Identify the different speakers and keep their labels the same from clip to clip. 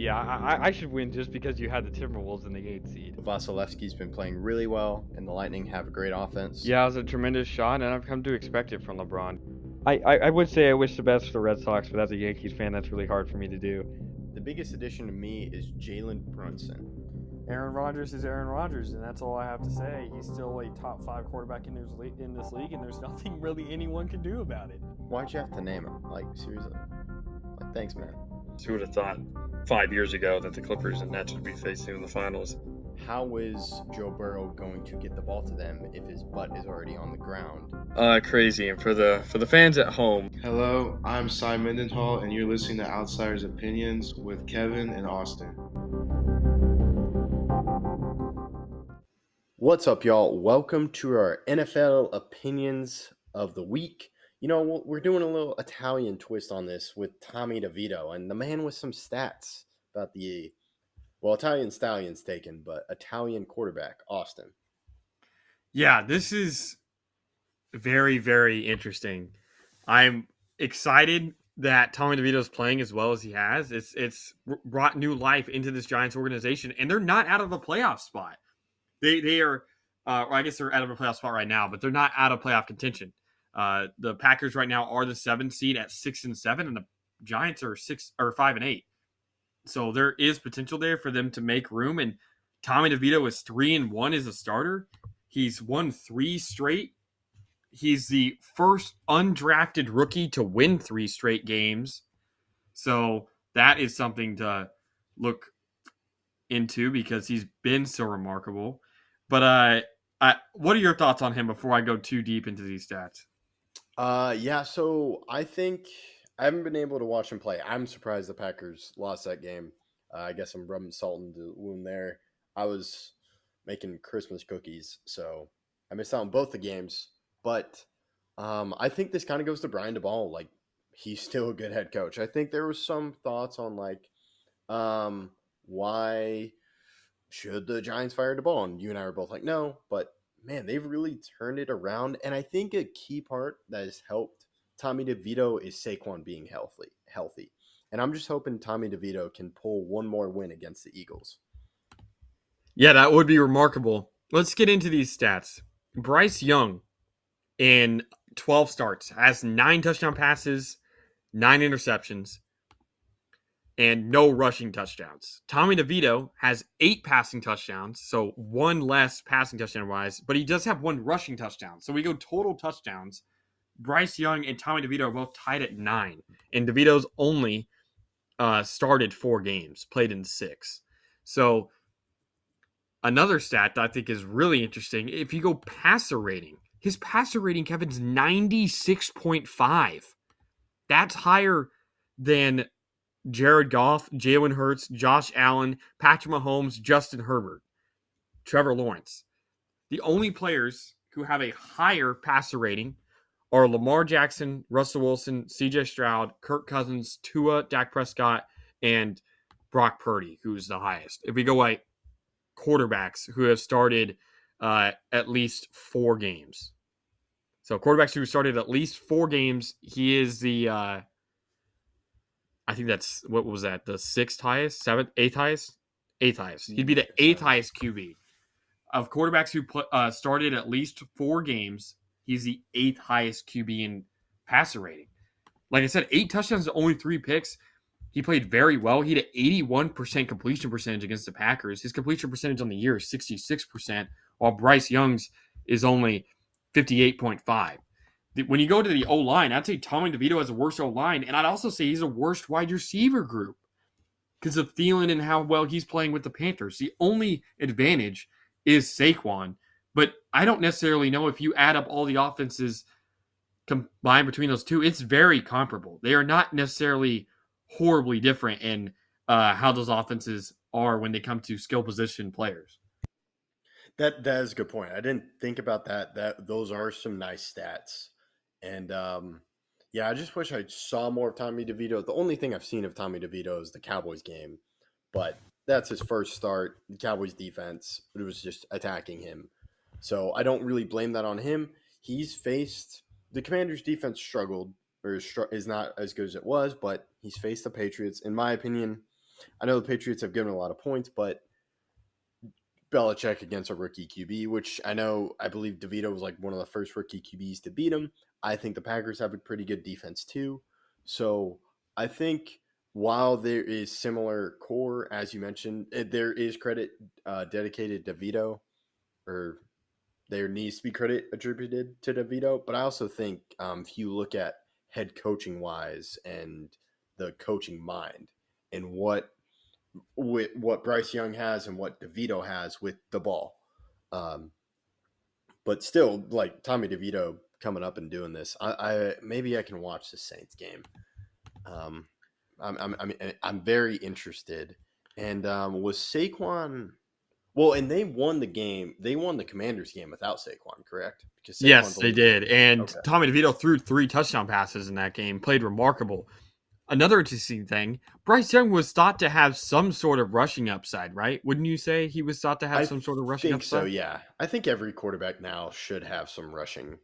Speaker 1: yeah, I should win just because you had the Timberwolves in the 8th seed.
Speaker 2: Vasilevsky's been playing really well, and the Lightning have a great offense.
Speaker 1: Yeah, it was a tremendous shot, and I've come to expect it from LeBron. I would say I wish the best for the Red Sox, but as a Yankees fan, that's really hard for me to do.
Speaker 2: The biggest addition to me is Jalen Brunson.
Speaker 3: Aaron Rodgers is Aaron Rodgers, and that's all I have to say. He's still a top 5 quarterback in this league, and there's nothing really anyone can do about it.
Speaker 2: Why'd you have to name him? Like, seriously? Like, thanks, man.
Speaker 4: Who would have thought 5 years ago that the Clippers and Nets would be facing in the finals?
Speaker 2: How is Joe Burrow going to get the ball to them if his butt is already on the ground?
Speaker 4: Crazy. And for the fans at home,
Speaker 5: Hello, I'm Cy Mendenhall, and you're listening to Outsiders Opinions with Kevin and Austin.
Speaker 2: What's up, y'all? Welcome to our NFL Opinions of the Week. You know, we're doing a little Italian twist on this with Tommy DeVito, and the man with some stats about the, Italian Stallions taken, but Italian quarterback, Austin.
Speaker 3: Yeah, this is very, very interesting. I'm excited that Tommy DeVito is playing as well as he has. It's brought new life into this Giants organization, and they're not out of a playoff spot. They are, or I guess they're out of a playoff spot right now, but they're not out of playoff contention. The Packers right now are the 7th seed at 6-7, and the Giants are 5-8. So there is potential there for them to make room. And Tommy DeVito is 3-1 as a starter. He's won 3 straight. He's the first undrafted rookie to win 3 straight games. So that is something to look into because he's been so remarkable. But what are your thoughts on him before I go too deep into these stats?
Speaker 2: So I think I haven't been able to watch him play. I'm surprised the Packers lost that game. I guess I'm rubbing salt into the wound there. I was making Christmas cookies, so I missed out on both the games. But I think this kind of goes to Brian DeBall. Like, he's still a good head coach. I think there was some thoughts on, like, why should the Giants fire DeBall? And you and I were both like, no. But, man, they've really turned it around. And I think a key part that has helped Tommy DeVito is Saquon being healthy. And I'm just hoping Tommy DeVito can pull one more win against the Eagles.
Speaker 3: Yeah, that would be remarkable. Let's get into these stats. Bryce Young, in 12 starts, has 9 touchdown passes, 9 interceptions, and no rushing touchdowns. Tommy DeVito has 8 passing touchdowns, so 1 less passing touchdown-wise, but he does have 1 rushing touchdown. So we go total touchdowns. Bryce Young and Tommy DeVito are both tied at 9, and DeVito's only started 4 games, played in 6. So another stat that I think is really interesting, if you go passer rating, his passer rating, Kevin's 96.5. That's higher than Jared Goff, Jalen Hurts, Josh Allen, Patrick Mahomes, Justin Herbert, Trevor Lawrence. The only players who have a higher passer rating are Lamar Jackson, Russell Wilson, CJ Stroud, Kirk Cousins, Tua, Dak Prescott, and Brock Purdy, who's the highest. If we go like quarterbacks who have started at least 4 games. So quarterbacks who started at least 4 games, he is the, I think that's, what was that, the 6th highest, 7th, 8th highest? 8th highest. He'd be the 8th highest QB. Of quarterbacks who started at least 4 games, he's the 8th highest QB in passer rating. Like I said, 8 touchdowns, only 3 picks. He played very well. He had an 81% completion percentage against the Packers. His completion percentage on the year is 66%, while Bryce Young's is only 58.5. When you go to the O-line, I'd say Tommy DeVito has a worse O-line, and I'd also say he's a worst wide receiver group because of Thielen and how well he's playing with the Panthers. The only advantage is Saquon, but I don't necessarily know if you add up all the offenses combined between those two, it's very comparable. They are not necessarily horribly different in how those offenses are when they come to skill position players.
Speaker 2: That is a good point. I didn't think about that. Those are some nice stats. And I just wish I saw more of Tommy DeVito. The only thing I've seen of Tommy DeVito is the Cowboys game, but that's his first start. The Cowboys defense, but it was just attacking him. So I don't really blame that on him. He's faced the Commanders' defense struggled or is not as good as it was, but he's faced the Patriots. In my opinion, I know the Patriots have given a lot of points, but Belichick against a rookie QB, which I believe DeVito was like one of the first rookie QBs to beat him. I think the Packers have a pretty good defense too. So I think while there is similar core, as you mentioned, there is credit dedicated to DeVito, or there needs to be credit attributed to DeVito. But I also think if you look at head coaching wise and the coaching mind and what Bryce Young has and what DeVito has with the ball. But still, like Tommy DeVito coming up and doing this, I maybe I can watch the Saints game. I'm very interested. And was Saquon? Well, and they won the game. They won the Commanders game without Saquon, correct? Because
Speaker 3: Yes, they did. And
Speaker 2: Okay.
Speaker 3: Tommy DeVito threw 3 touchdown passes in that game, played remarkable. Another interesting thing, Bryce Young was thought to have some sort of rushing upside, right? Wouldn't you say he was thought to have some sort of rushing
Speaker 2: think
Speaker 3: upside?
Speaker 2: so, yeah. I think every quarterback now should have some rushing.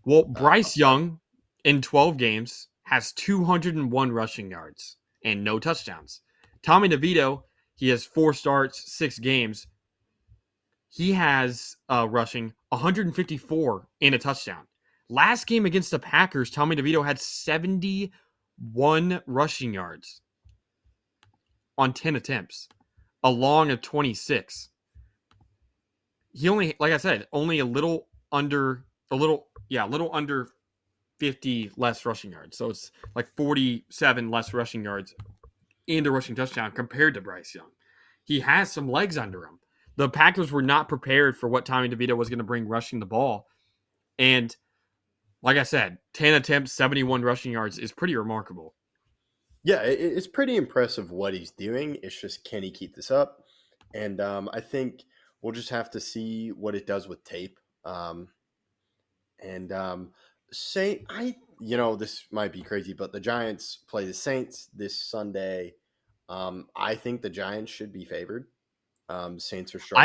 Speaker 3: Well, Bryce
Speaker 2: upside.
Speaker 3: Young in 12 games has 201 rushing yards and no touchdowns. Tommy DeVito, he has 4 starts, 6 games. He has rushing 154 and a touchdown. Last game against the Packers, Tommy DeVito had 71 rushing yards on 10 attempts, along of 26. He only, like I said, only a little under 50 less rushing yards. So it's like 47 less rushing yards and a rushing touchdown compared to Bryce Young. He has some legs under him. The Packers were not prepared for what Tommy DeVito was going to bring rushing the ball. And like I said, 10 attempts, 71 rushing yards is pretty remarkable.
Speaker 2: Yeah, it's pretty impressive what he's doing. It's just, can he keep this up? And I think we'll just have to see what it does with tape. This might be crazy, but the Giants play the Saints this Sunday. I think the Giants should be favored. Saints are struggling.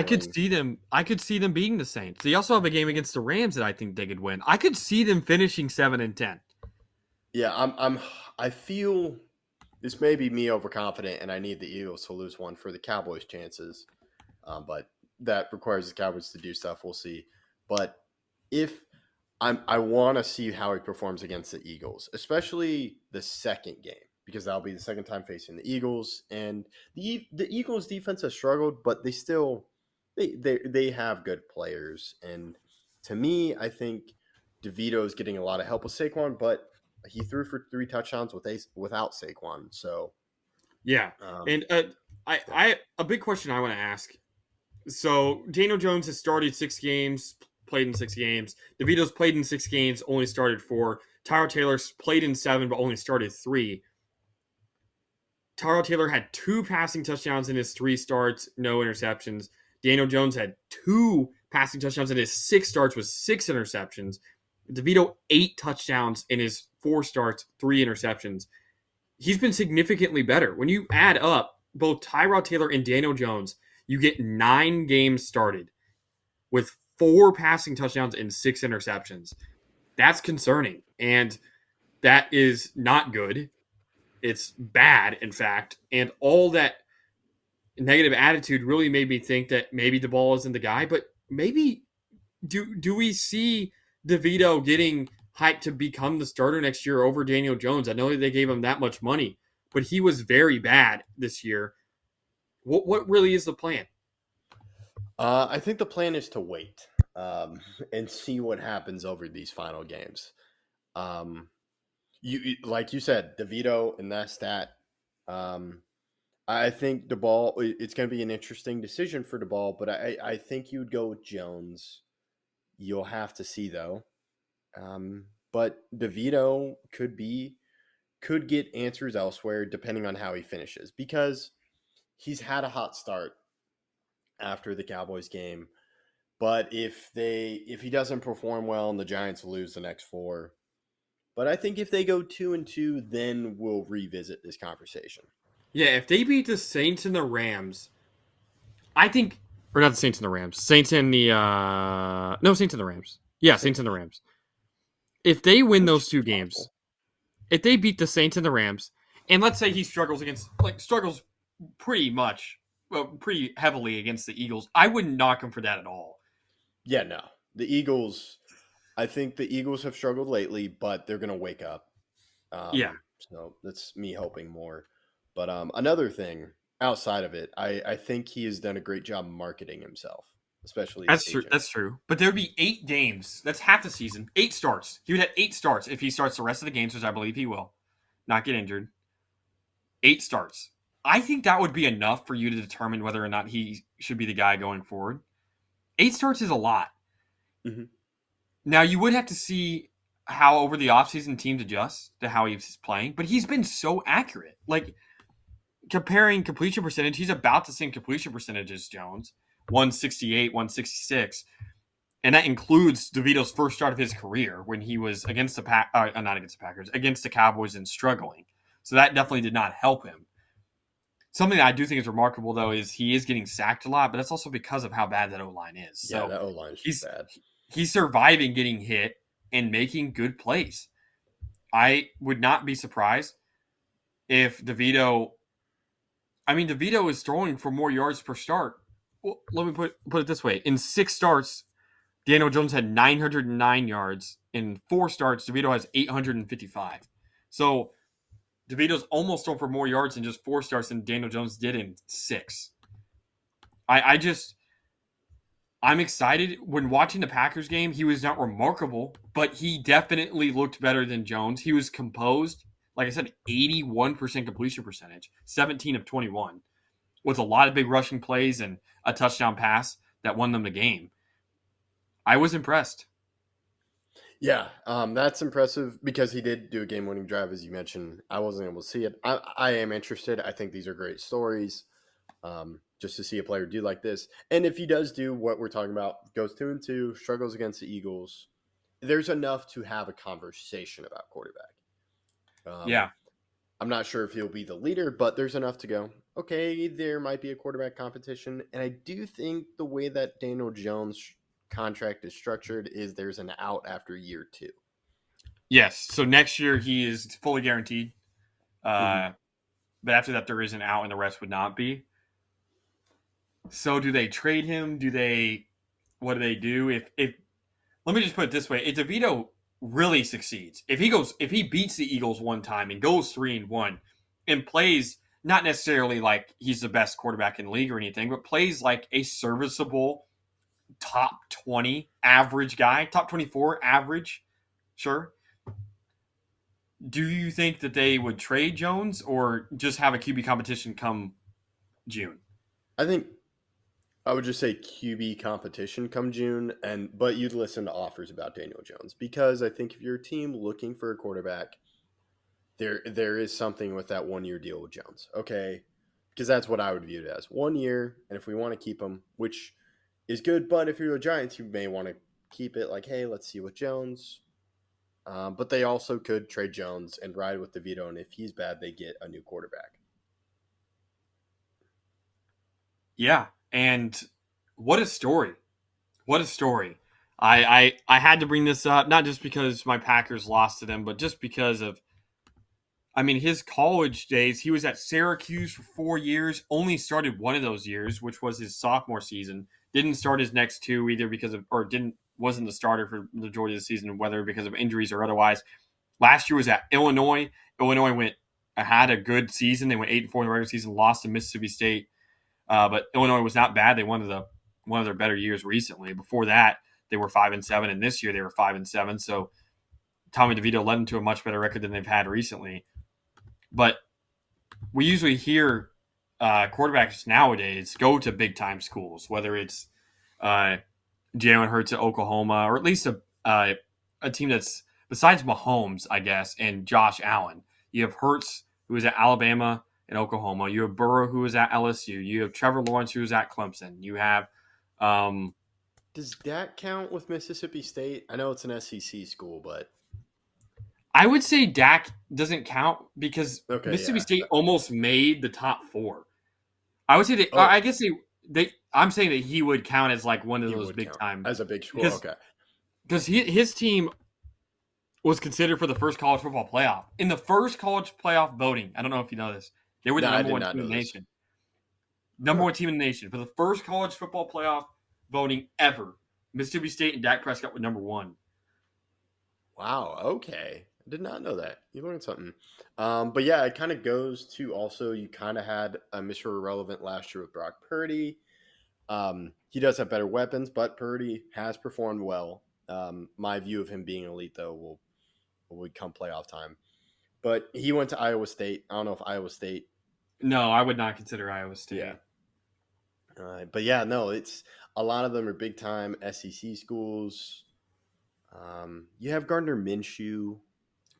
Speaker 3: I could see them beating the Saints. They also have a game against the Rams that I think they could win. I could see them finishing 7-10.
Speaker 2: Yeah, I feel this may be me overconfident, and I need the Eagles to lose one for the Cowboys' chances. But that requires the Cowboys to do stuff. We'll see. But if I want to see how he performs against the Eagles, especially the second game, because that'll be the second time facing the Eagles. And the Eagles' defense has struggled, but they have good players. And to me, I think DeVito is getting a lot of help with Saquon, but he threw for 3 touchdowns without Saquon. So
Speaker 3: yeah, and I a big question I want to ask. So Daniel Jones has started 6 games, played in 6 games. DeVito's played in 6 games, only started 4. Tyrod Taylor's played in 7, but only started 3. Tyrod Taylor had 2 passing touchdowns in his 3 starts, no interceptions. Daniel Jones had 2 passing touchdowns in his 6 starts with 6 interceptions. DeVito 8 touchdowns in his 4 starts, 3 interceptions. He's been significantly better. When you add up both Tyrod Taylor and Daniel Jones, you get 9 games started with 4 passing touchdowns and 6 interceptions. That's concerning, and that is not good. It's bad, in fact, and all that negative attitude really made me think that maybe the ball isn't the guy, but maybe do we see DeVito getting hyped to become the starter next year over Daniel Jones? I know that they gave him that much money, but he was very bad this year. What really is the plan?
Speaker 2: I think the plan is to wait and see what happens over these final games. You like you said, DeVito in that stat. I think the ball. It's going to be an interesting decision for the ball, but I think you'd go with Jones. You'll have to see though. But DeVito could get answers elsewhere depending on how he finishes, because he's had a hot start after the Cowboys game. But if he doesn't perform well and the Giants lose the next 4, but I think if they go 2-2, then we'll revisit this conversation.
Speaker 3: Yeah, if they beat the Saints and the Rams, I think, or not the Saints and the Rams, Saints and the Saints and the Rams. Yeah, Saints and the Rams. If they win those 2 games, if they beat the Saints and the Rams, and let's say he struggles pretty heavily against the Eagles. I wouldn't knock him for that at all.
Speaker 2: Yeah, no. The Eagles, I think the Eagles have struggled lately, but they're going to wake up.
Speaker 3: Yeah.
Speaker 2: So that's me hoping more. But another thing outside of it, I think he has done a great job marketing himself, especially his
Speaker 3: That's true.
Speaker 2: agent.
Speaker 3: That's true. But there would be 8 games. That's half the season. 8 starts. He would have 8 starts if he starts the rest of the games, which I believe he will. Not get injured. 8 starts. I think that would be enough for you to determine whether or not he should be the guy going forward. 8 starts is a lot.
Speaker 2: Mm-hmm.
Speaker 3: Now, you would have to see how over the offseason teams adjust to how he's playing, but he's been so accurate. Like, comparing completion percentage, he's about the same completion percentage as Jones, 168, 166. And that includes DeVito's first start of his career when he was against the not against the Packers, against the Cowboys and struggling. So that definitely did not help him. Something that I do think is remarkable, though, is he is getting sacked a lot, but that's also because of how bad that O-line is.
Speaker 2: Yeah,
Speaker 3: So
Speaker 2: that O-line is bad.
Speaker 3: He's surviving getting hit and making good plays. I would not be surprised if DeVito is throwing for more yards per start. Well, let me put it this way. In 6 starts, Daniel Jones had 909 yards. In 4 starts, DeVito has 855. So DeVito's almost thrown for more yards in just 4 starts than Daniel Jones did in 6. I'm excited. When watching the Packers game, he was not remarkable, but he definitely looked better than Jones. He was composed. Like I said, 81% completion percentage, 17 of 21, with a lot of big rushing plays and a touchdown pass that won them the game. I was impressed.
Speaker 2: Yeah, that's impressive because he did do a game-winning drive, as you mentioned. I wasn't able to see it. I am interested. I think these are great stories. Just to see a player do like this. And if he does do what we're talking about, goes 2-2, struggles against the Eagles, there's enough to have a conversation about quarterback.
Speaker 3: Yeah.
Speaker 2: I'm not sure if he'll be the leader, but there's enough to go, okay, there might be a quarterback competition. And I do think the way that Daniel Jones' contract is structured is there's an out after year 2.
Speaker 3: Yes. So next year he is fully guaranteed. But after that, there is an out and the rest would not be. So do they trade him? What do they do? If let me just put it this way: if DeVito really succeeds, if he beats the Eagles one time and goes 3-1 and plays not necessarily like he's the best quarterback in the league or anything, but plays like a serviceable top 20 average guy, top 24 average, sure. Do you think that they would trade Jones or just have a QB competition come June?
Speaker 2: I think I would just say QB competition come June, but you'd listen to offers about Daniel Jones because I think if you're a team looking for a quarterback, there is something with that 1-year deal with Jones. Okay, because that's what I would view it as 1 year, and if we want to keep him, which is good, but if you're the Giants, you may want to keep it like, hey, let's see what Jones. But they also could trade Jones and ride with DeVito, and if he's bad, they get a new quarterback.
Speaker 3: Yeah, and what a story. What a story. I had to bring this up, not just because my Packers lost to them, but just because of, his college days. He was at Syracuse for 4 years, only started one of those years, which was his sophomore season. Didn't start his next 2 either wasn't the starter for the majority of the season, whether because of injuries or otherwise. Last year was at Illinois. Illinois had a good season. They went 8-4 in the regular season, lost to Mississippi State. But Illinois was not bad. They won one of their better years recently. Before that, they were 5-7, and this year they were 5-7. So Tommy DeVito led them to a much better record than they've had recently. But we usually hear quarterbacks nowadays go to big time schools, whether it's Jalen Hurts at Oklahoma, or at least a team that's besides Mahomes, I guess, and Josh Allen. You have Hurts, who is at Alabama and Oklahoma. You have Burrow, who is at LSU. You have Trevor Lawrence, who is at Clemson. You have.
Speaker 2: Does that count with Mississippi State? I know it's an SEC school, but
Speaker 3: I would say Dak doesn't count because Mississippi State almost made the top 4. I would say that. I guess they. I'm saying that he would count as like one of those big time
Speaker 2: as a big school. Okay,
Speaker 3: because his team was considered for the first college football playoff. In the first college playoff voting, I don't know if you know this, they were the number 1 team in the nation. Number one team in the nation. For the first college football playoff voting ever, Mississippi State and Dak Prescott were number one.
Speaker 2: Wow. Okay. I did not know that. You learned something. But yeah, it kind of goes to also you kind of had a Mr. Irrelevant last year with Brock Purdy. He does have better weapons, but Purdy has performed well. My view of him being elite, though, will come playoff time. But he went to Iowa State. I don't know if Iowa State.
Speaker 3: No, I would not consider Iowa State.
Speaker 2: Yeah. But yeah, no, it's a lot of them are big time SEC schools. You have Gardner Minshew.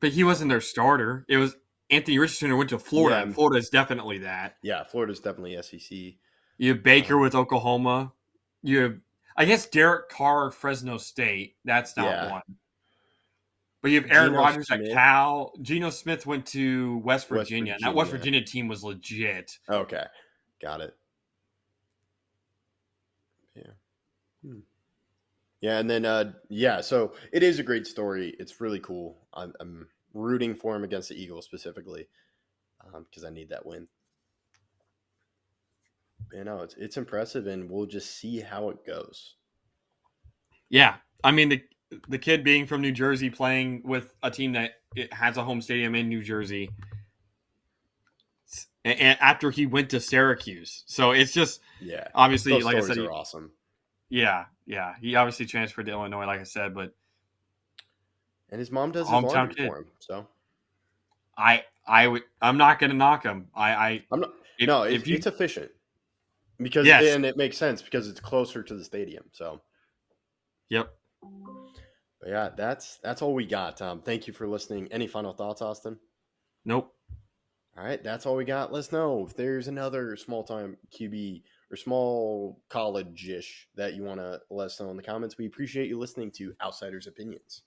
Speaker 3: But he wasn't their starter. It was Anthony Richardson who went to Florida,
Speaker 2: Yeah.
Speaker 3: and Florida is definitely that.
Speaker 2: Yeah, Florida's definitely SEC.
Speaker 3: You have Baker with Oklahoma. You have, I guess, Derek Carr, Fresno State. That's not one. But you have Aaron
Speaker 2: Geno
Speaker 3: Rodgers at
Speaker 2: Smith.
Speaker 3: Cal. Geno Smith went to West Virginia. And that West
Speaker 2: Virginia.
Speaker 3: Virginia team was legit.
Speaker 2: Okay, got it. Yeah. Yeah, and then so it is a great story. It's really cool. I'm rooting for him against the Eagles specifically because I need that win. You know, it's impressive, and we'll just see how it goes.
Speaker 3: Yeah, I mean the kid being from New Jersey playing with a team that it has a home stadium in New Jersey, and after he went to Syracuse, so it's just obviously
Speaker 2: those
Speaker 3: like I
Speaker 2: stories
Speaker 3: said,
Speaker 2: are awesome.
Speaker 3: Yeah, he obviously transferred to Illinois, like I said, but
Speaker 2: and his mom does his
Speaker 3: hometown
Speaker 2: laundry
Speaker 3: kid
Speaker 2: for him. So
Speaker 3: I'm not going to knock him. I'm
Speaker 2: not.
Speaker 3: If
Speaker 2: it's efficient because and it makes sense because it's closer to the stadium. So
Speaker 3: yep.
Speaker 2: But yeah, that's all we got. Thank you for listening. Any final thoughts, Austin?
Speaker 3: Nope.
Speaker 2: All right, that's all we got. Let us know if there's another small-time QB or small college-ish that you want to let us know in the comments. We appreciate you listening to Outsiders' Opinions.